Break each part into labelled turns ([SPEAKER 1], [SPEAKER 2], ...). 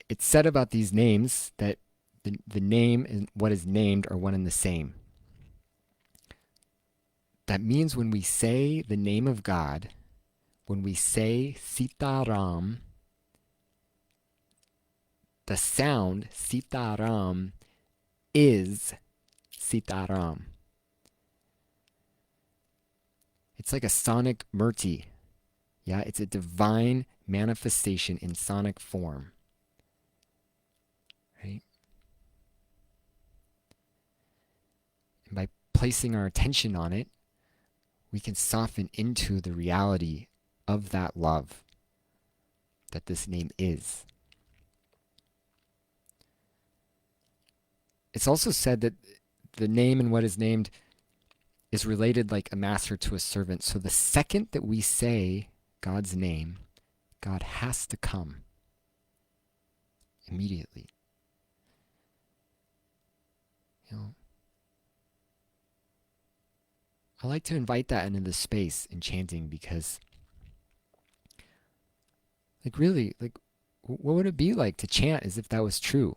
[SPEAKER 1] It's said about these names that the name and what is named are one and the same. That means when we say the name of God, when we say Sitaram, the sound Sitaram is Sitaram. It's like a sonic murti. Yeah, it's a divine manifestation in sonic form. Right? And by placing our attention on it, we can soften into the reality of that love that this name is. It's also said that the name and what is named is related like a master to a servant. So the second that we say God's name, God has to come immediately. You know, I like to invite that into the space in chanting because, like, really, like, what would it be like to chant as if that was true?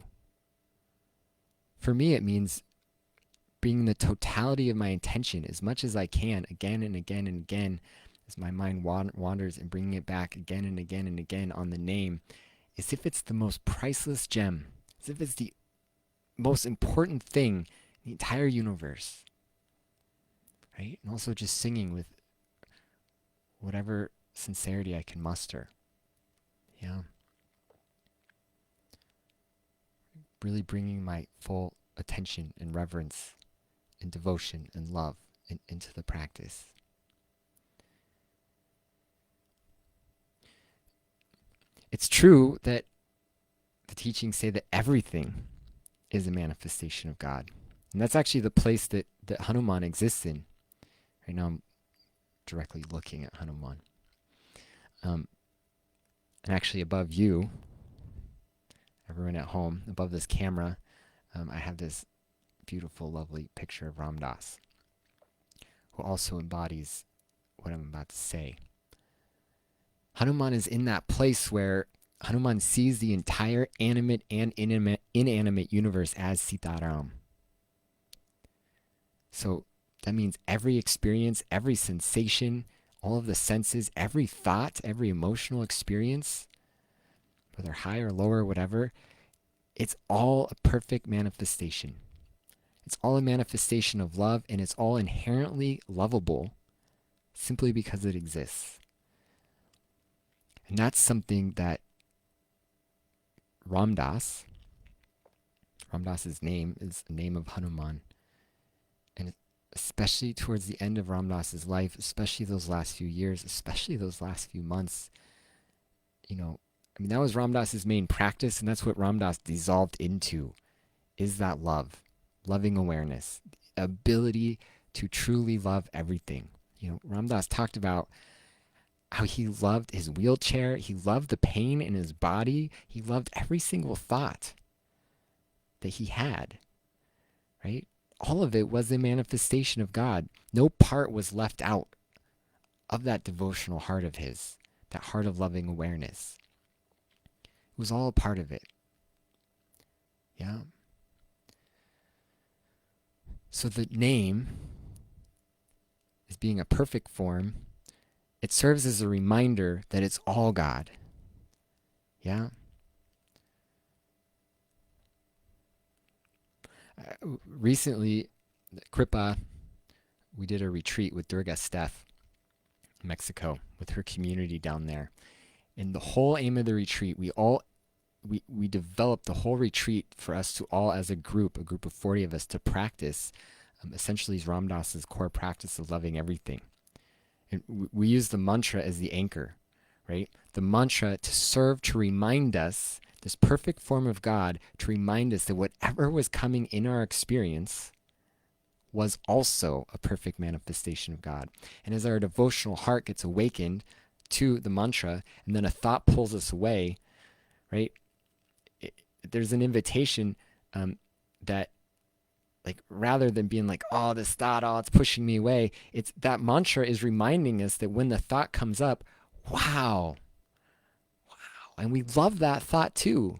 [SPEAKER 1] For me, it means bringing the totality of my intention as much as I can, again and again and again, as my mind wanders, and bringing it back again and again and again on the name, as if it's the most priceless gem, as if it's the most important thing in the entire universe. Right? And also just singing with whatever sincerity I can muster. Yeah. Really bringing my full attention and reverence and devotion and love into the practice. It's true that the teachings say that everything is a manifestation of God. And that's actually the place that Hanuman exists in. Right now I'm directly looking at Hanuman. And actually above you, everyone at home, above this camera, I have this beautiful, lovely picture of Ram Dass, who also embodies what I'm about to say. Hanuman is in that place where Hanuman sees the entire animate and inanimate universe as Sitaram. So that means every experience, every sensation, all of the senses, every thought, every emotional experience, whether high or low or whatever, it's all a perfect manifestation. It's all a manifestation of love, and it's all inherently lovable simply because it exists. And that's something that Ram Dass, Ram Dass's name is the name of Hanuman. And especially towards the end of Ram Dass's life, especially those last few years, especially those last few months, that was Ram Dass's main practice, and that's what Ram Dass dissolved into, is that love, loving awareness, the ability to truly love everything. Ram Dass talked about how he loved his wheelchair, he loved the pain in his body, he loved every single thought that he had, right? All of it was a manifestation of God. No part was left out of that devotional heart of his, that heart of loving awareness. It was all a part of it. Yeah. So the name, as being a perfect form, it serves as a reminder that it's all God. Yeah? Recently, Kripa, we did a retreat with Durga Steph in Mexico with her community down there. And the whole aim of the retreat, we developed the whole retreat for us to all as a group of 40 of us, to practice essentially Ram Dass's core practice of loving everything. And we use the mantra as the anchor, right? The mantra to serve to remind us, this perfect form of God, to remind us that whatever was coming in our experience was also a perfect manifestation of God. And as our devotional heart gets awakened to the mantra, and then a thought pulls us away, right? There's an invitation that, like, rather than being like, oh, this thought, oh, it's pushing me away, it's that mantra is reminding us that when the thought comes up, wow, and we love that thought too.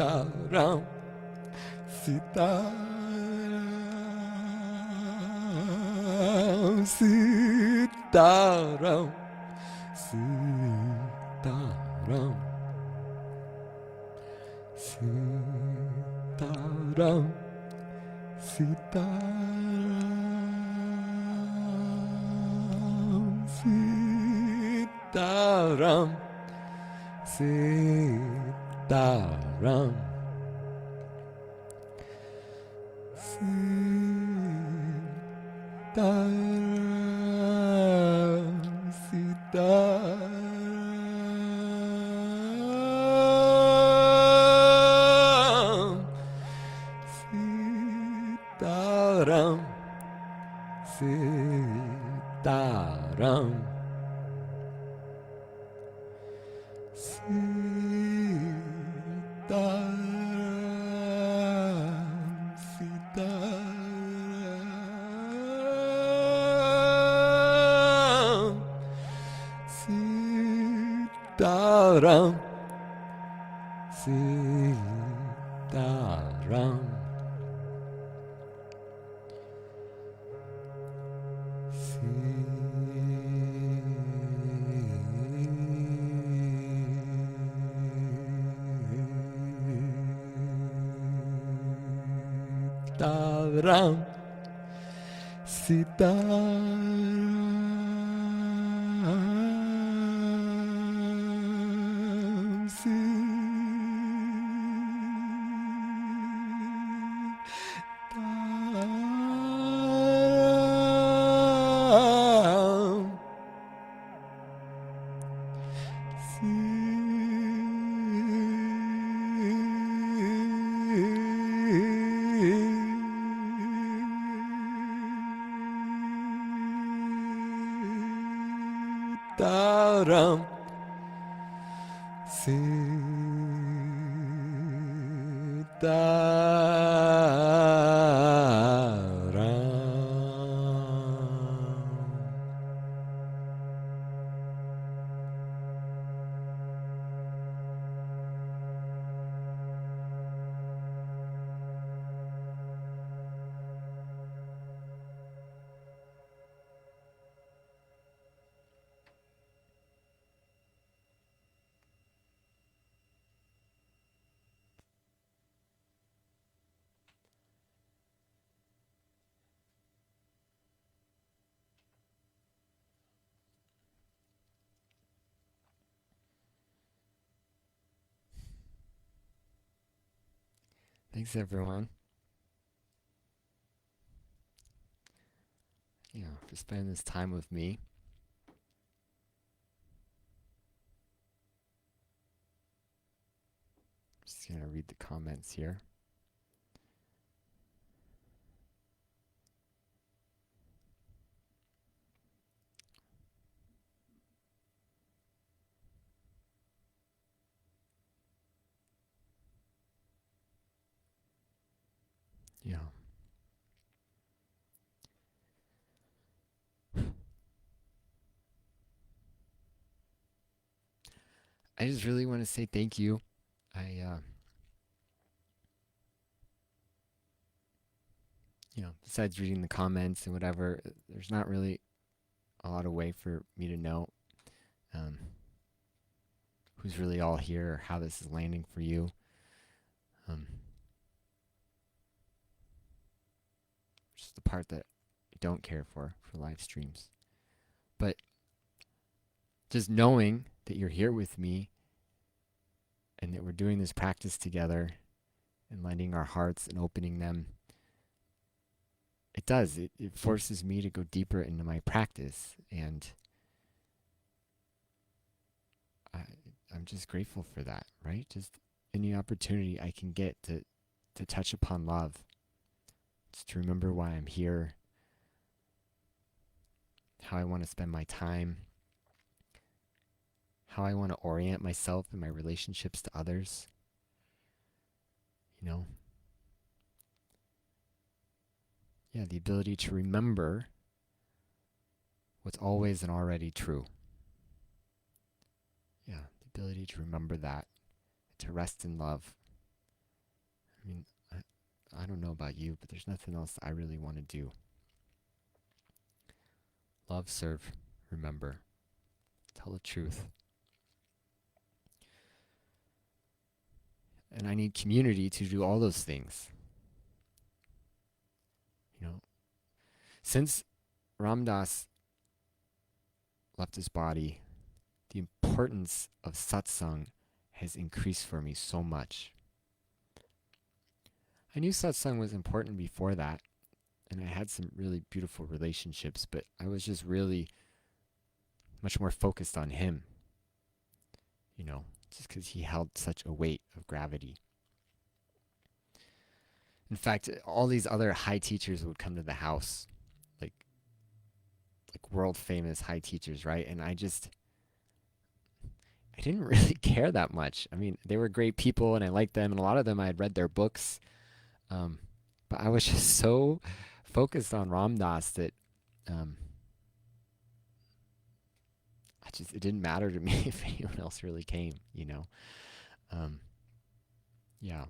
[SPEAKER 1] Sitaram, Sitaram, Sitaram, Sitaram, Sitaram, Sitaram, Sitaram, Sitaram, Sitaram, Sitaram, Sitaram, Sitaram, Sitaram, Sitaram, Sitaram, Sitaram, Sitaram, Sitaram. Thanks, everyone. For spending this time with me. Just gonna read the comments here. Yeah. I just really want to say thank you. Besides reading the comments and whatever, there's not really a lot of way for me to know um, who's really all here or how this is landing for you. Just the part that I don't care for live streams. But just knowing that you're here with me and that we're doing this practice together and lending our hearts and opening them, it forces me to go deeper into my practice, and I'm just grateful for that, right? Just any opportunity I can get to touch upon love, just to remember why I'm here, how I want to spend my time, how I want to orient myself in my relationships to others. The ability to remember what's always and already true. The ability to remember that, to rest in love, don't know about you, but there's nothing else I really want to do. Love, serve, remember, tell the truth. And I need community to do all those things. You know, since Ram Dass left his body, the importance of satsang has increased for me so much. I knew satsang was important before that, and I had some really beautiful relationships, but I was just really much more focused on him, you know, just because he held such a weight of gravity. In fact, all these other high teachers would come to the house, like world famous high teachers, right? And I didn't really care that much. I mean, they were great people and I liked them, and a lot of them I had read their books. But I was just so focused on Ram Dass that it didn't matter to me if anyone else really came, you know. Yeah.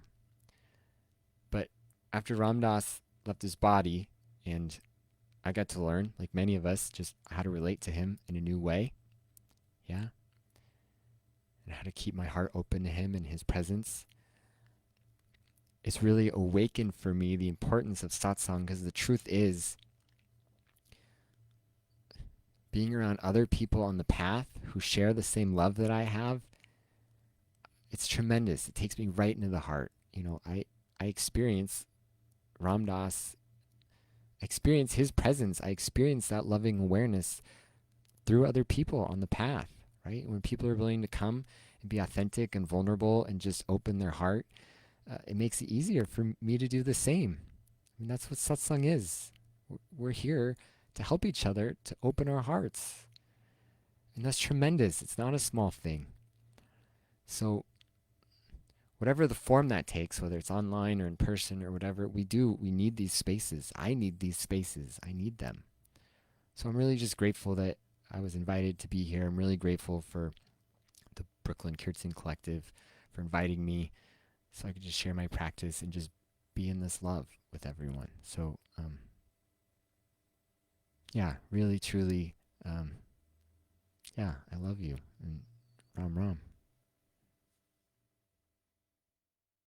[SPEAKER 1] But after Ram Dass left his body, and I got to learn, like many of us, just how to relate to him in a new way. Yeah. And how to keep my heart open to him and his presence. It's really awakened for me the importance of satsang, because the truth is, being around other people on the path who share the same love that I have, it's tremendous. It takes me right into the heart. You know, I experience Ram Dass, I experience his presence. I experience that loving awareness through other people on the path, right? When people are willing to come and be authentic and vulnerable and just open their heart, it makes it easier for me to do the same. I mean, that's what satsang is. We're here to help each other to open our hearts. And that's tremendous. It's not a small thing. So whatever the form that takes, whether it's online or in person or whatever, we need these spaces. I need these spaces. I need them. So I'm really just grateful that I was invited to be here. I'm really grateful for the Brooklyn Kirtan Collective for inviting me so I could just share my practice and just be in this love with everyone. So, yeah, really, truly, yeah, I love you. And Ram Ram.